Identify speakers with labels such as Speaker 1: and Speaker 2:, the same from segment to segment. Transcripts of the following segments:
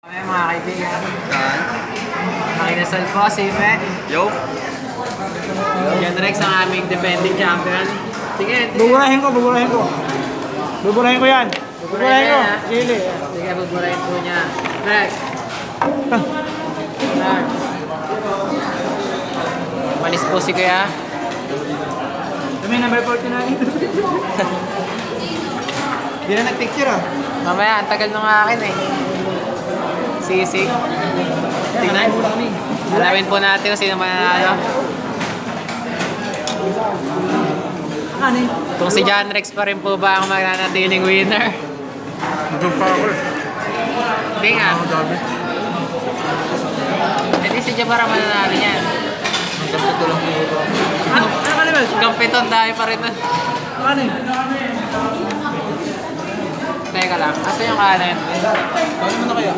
Speaker 1: Kami mga kaibigan. Makinasal po si Ipe.
Speaker 2: Yo!
Speaker 1: Yan Rex ang aming defending champion. Sige,
Speaker 3: Buburahin ko yan. Buburahin ko. Chili.
Speaker 1: Sige, buburahin po niya. Rex. Rex. Malis po si Kuya.
Speaker 3: Kami number 49. Hindi na nag-picture ah.
Speaker 1: Mamaya, ang tagal nung akin eh. Sisig.
Speaker 3: Tingnan mo kami.
Speaker 1: Alamin po natin kung sino mananalo.
Speaker 3: Ano yun?
Speaker 1: Kung si John Rex pa rin po ba ang mananatiling winner?
Speaker 2: Nandun pa ako eh.
Speaker 1: Hindi nga.
Speaker 2: Ang dami.
Speaker 1: Hindi si Jabara mananalo niyan.
Speaker 2: Ito lang po.
Speaker 3: Ano ka naman?
Speaker 1: Gampiton tayo pa rin nun.
Speaker 3: Ano yun?
Speaker 1: Teka lang, asa yung kanan?
Speaker 2: Paano mo na kaya?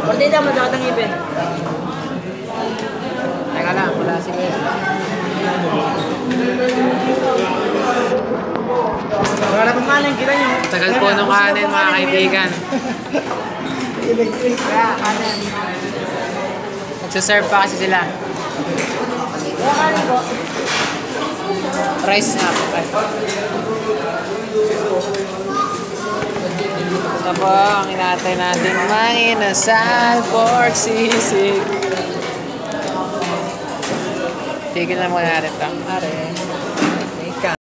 Speaker 3: Partida mo dapat ang ibin.
Speaker 1: Teka lang, wala si Kuya.
Speaker 3: Wala na pong kanin, kita nyo.
Speaker 1: Tagal po nung kanin mga kaibigan.
Speaker 3: Kaya kanin.
Speaker 1: Nagsaserve pa kasi sila.
Speaker 3: Kaya kanin ko.
Speaker 1: Rice up. Ito po ang inatay natin manginasal pork sisig. Tigil na muna natin ito. Are.